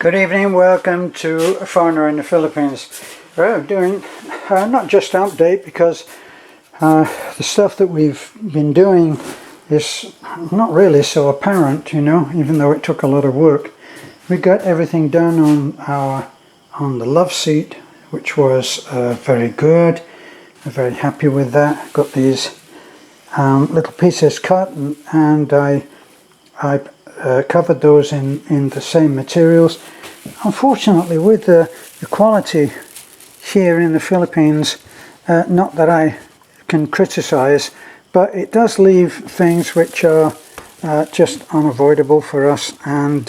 Good evening, welcome to A Foreigner in the Philippines. We're doing not just an update because the stuff that we've been doing is not really so apparent, you know, even though it took a lot of work. We got everything done on the love seat, which was very good. I'm very happy with that. Got these little pieces cut and I covered those in the same materials. Unfortunately, with the quality here in the Philippines, not that I can criticize, but it does leave things which are just unavoidable for us, and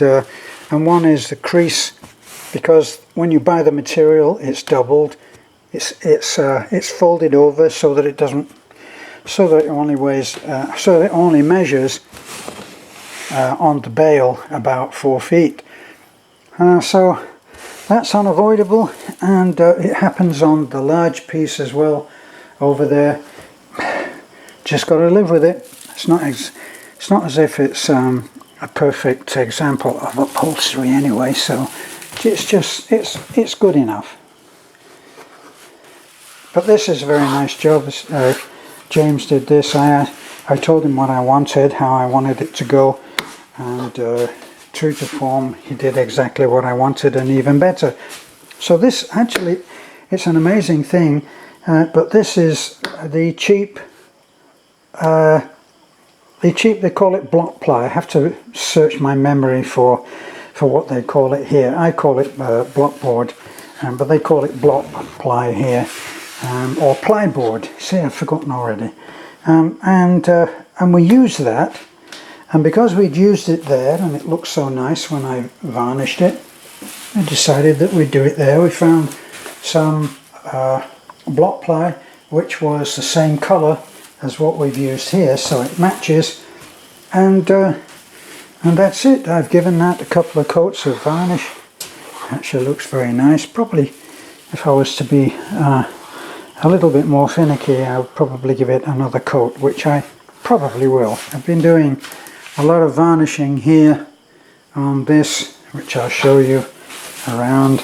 one is the crease, because when you buy the material it's doubled, it's folded over so that it doesn't, so that it only weighs, so that it only measures on the bale about 4 feet. So that's unavoidable, and it happens on the large piece as well over there. Just got to live with it. It's not as if it's a perfect example of upholstery anyway, so it's good enough. But this is a very nice job. James did this. I told him what I wanted, how I wanted it to go, and true to form, he did exactly what I wanted and even better. So this actually, it's an amazing thing, but this is the cheap, they call it block ply. I have to search my memory for what they call it here. I call it block board, but they call it block ply here, or ply board. See, I've forgotten already. And we use that. And because we'd used it there and it looked so nice when I varnished it, I decided that we'd do it there. We found some block ply which was the same colour as what we've used here, so it matches, and that's it. I've given that a couple of coats of varnish. Actually looks very nice. Probably if I was to be a little bit more finicky, I would probably give it another coat, which I probably will. I've been doing a lot of varnishing here on this, which I'll show you around,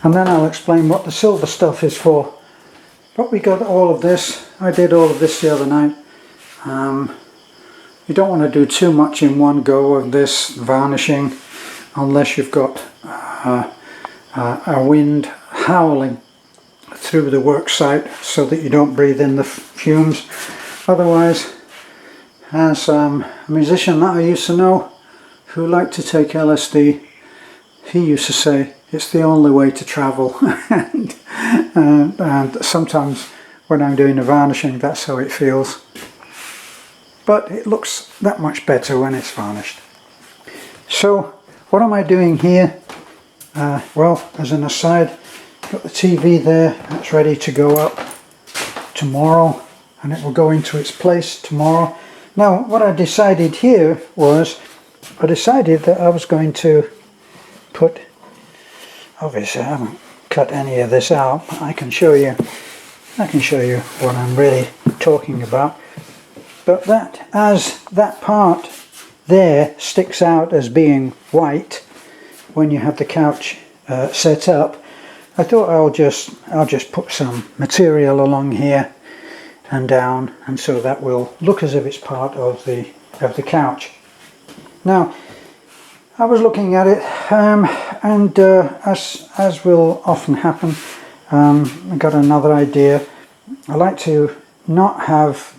and then I'll explain what the silver stuff is for. But we got all of this. I did all of this the other night. You don't want to do too much in one go of this varnishing unless you've got a wind howling through the work site so that you don't breathe in the fumes. Otherwise, as a musician that I used to know who liked to take LSD, he used to say it's the only way to travel. and sometimes when I'm doing the varnishing, that's how it feels. But it looks that much better when it's varnished. So what am I doing here? Well, as an aside, got the TV there, that's ready to go up tomorrow, and it will go into its place tomorrow. Now, what I decided here was, I decided that I was going to put, obviously I haven't cut any of this out, but I can show you what I'm really talking about. But that, as that part there sticks out as being white when you have the couch set up, I thought I'll just put some material along here and down, and so that will look as if it's part of the couch. Now, I was looking at it, and as will often happen, I got another idea. I like to not have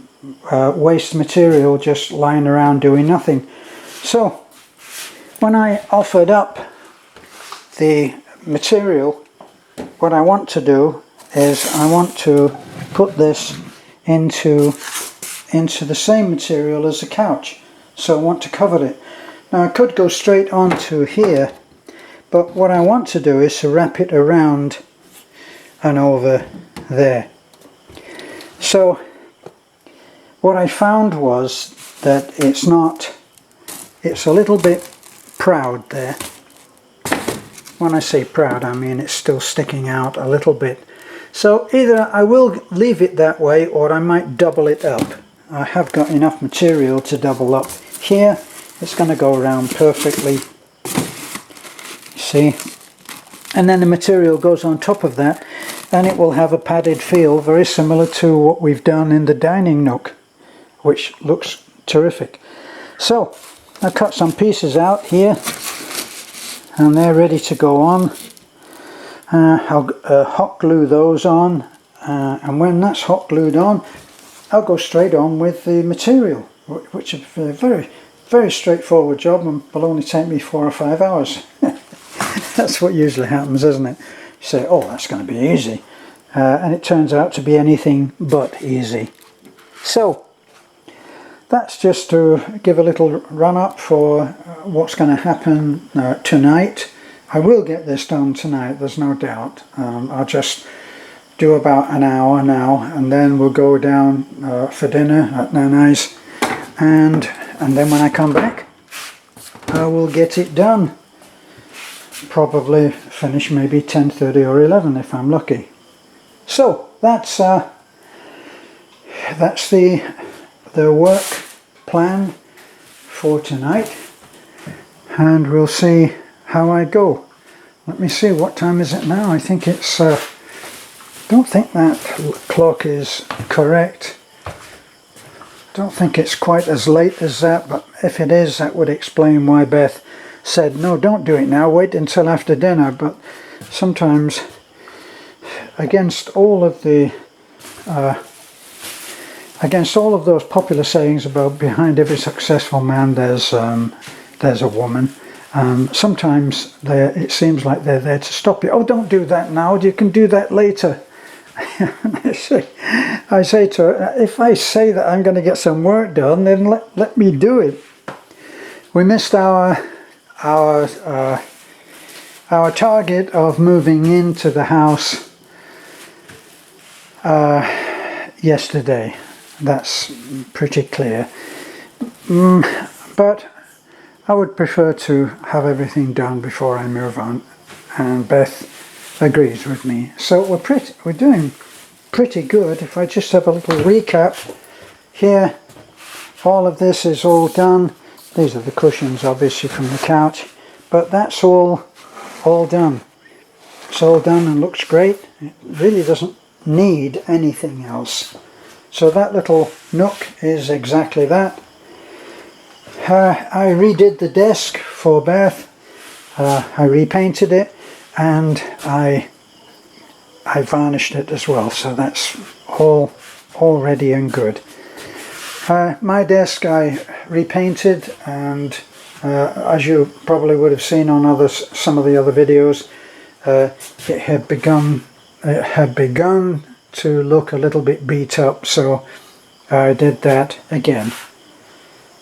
waste material just lying around doing nothing. So when I offered up the material, what I want to do is I want to put this into the same material as the couch, so I want to cover it. Now I could go straight onto here, but what I want to do is to wrap it around and over there. So what I found was that it's a little bit proud there. When I say proud, I mean it's still sticking out a little bit. So either I will leave it that way, or I might double it up. I have got enough material to double up here. It's going to go around perfectly. see, and then the material goes on top of that, and it will have a padded feel very similar to what we've done in the dining nook, which looks terrific. So I cut some pieces out here and they're ready to go on. I'll hot glue those on, and when that's hot glued on, I'll go straight on with the material, which is a very straightforward job and will only take me 4 or 5 hours. That's what usually happens, isn't it? You say, oh, that's going to be easy, and it turns out to be anything but easy. So that's just to give a little run up for what's going to happen tonight. I will get this done tonight, there's no doubt. I'll just do about an hour now, and then we'll go down for dinner at Nana's, and then when I come back I will get it done. Probably finish maybe 10:30 or 11 if I'm lucky. So that's the work plan for tonight, and we'll see how I go. Let me see, what time is it now? I think it's don't think that clock is correct. Don't think it's quite as late as that, but if it is, that would explain why Beth said no, don't do it now, wait until after dinner. But sometimes, against all of those popular sayings about behind every successful man there's a woman, sometimes it seems like they're there to stop you. Oh, don't do that now, you can do that later. I say to her, if I say that I'm going to get some work done, then let me do it. We missed our target of moving into the house yesterday. That's pretty clear. But I would prefer to have everything done before I move on, and Beth agrees with me. So we're doing pretty good. If I just have a little recap here, all of this is all done. These are the cushions obviously from the couch, but that's all done. It's all done and looks great. It really doesn't need anything else. So that little nook is exactly that. I redid the desk for Beth. I repainted it, and I varnished it as well, so that's all ready and good. My desk I repainted, and as you probably would have seen on some of the other videos, it had begun to look a little bit beat up, so I did that again.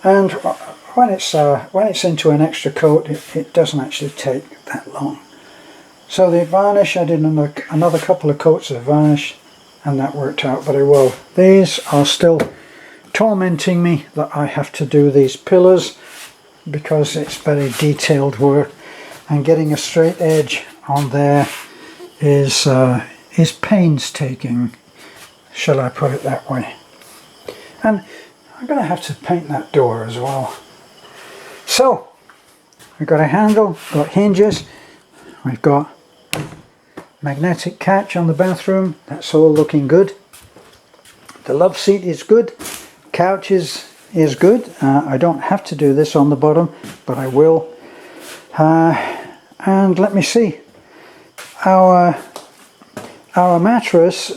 And when it's into an extra coat, it doesn't actually take that long. So the varnish, I did another couple of coats of varnish, and that worked out very well. These are still tormenting me that I have to do these pillars, because it's very detailed work, and getting a straight edge on there is painstaking, shall I put it that way. And I'm going to have to paint that door as well. So we've got a handle, got hinges, we've got magnetic catch on the bathroom, that's all looking good. The love seat is good, couch is good. I don't have to do this on the bottom, but I will. And let me see, our mattress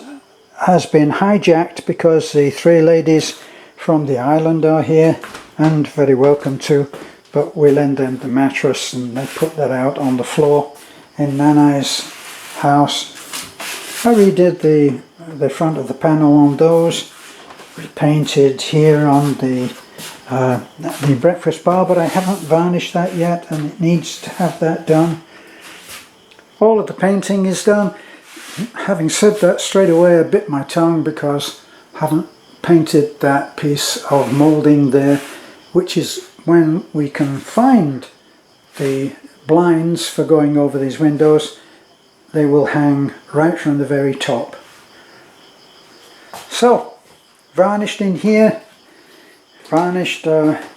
has been hijacked because the 3 ladies from the island are here, and very welcome to, but we lend them the mattress and they put that out on the floor in Nana's house. I redid the front of the panel on those, repainted here on the breakfast bar, but I haven't varnished that yet, and it needs to have that done. All of the painting is done. Having said that, straight away I bit my tongue because I haven't painted that piece of moulding there, which is when we can find the blinds for going over these windows. They will hang right from the very top. So varnished in here, varnished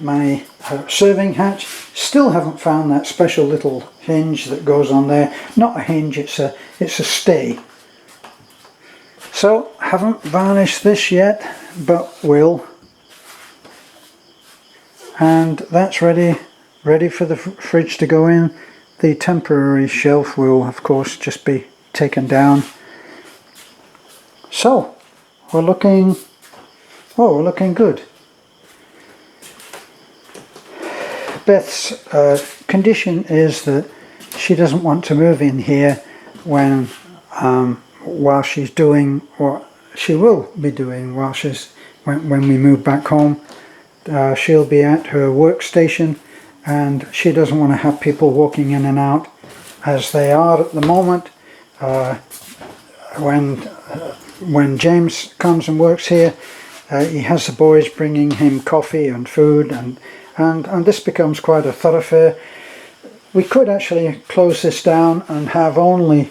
my serving hatch. Still haven't found that special little hinge that goes on there. Not a hinge, it's a stay. So haven't varnished this yet, but will. And that's ready for the fridge to go in. The temporary shelf will of course just be taken down. So we're looking good. Beth's condition is that she doesn't want to move in here when while she's doing what she will be doing while when we move back home. She'll be at her workstation, and she doesn't want to have people walking in and out as they are at the moment. When James comes and works here, he has the boys bringing him coffee and food, and this becomes quite a thoroughfare. We could actually close this down and have only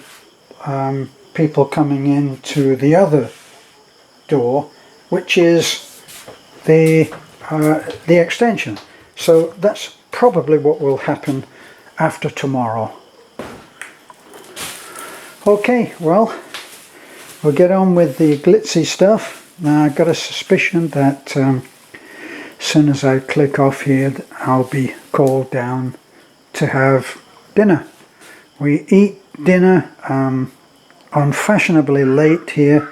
people coming in to the other door, which is the extension. So that's probably what will happen after tomorrow. Okay, well, we'll get on with the glitzy stuff. Now I've got a suspicion that as soon as I click off here, I'll be called down to have dinner. We eat dinner unfashionably late here.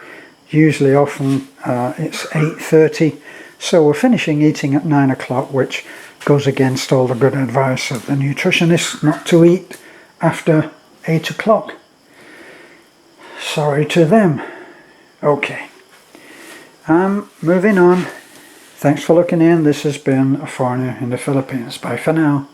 Usually often it's 8:30, so we're finishing eating at 9 o'clock, which goes against all the good advice of the nutritionists not to eat after 8 o'clock. Sorry to them. Okay, moving on. Thanks for looking in. This has been A Foreigner in the Philippines. Bye for now.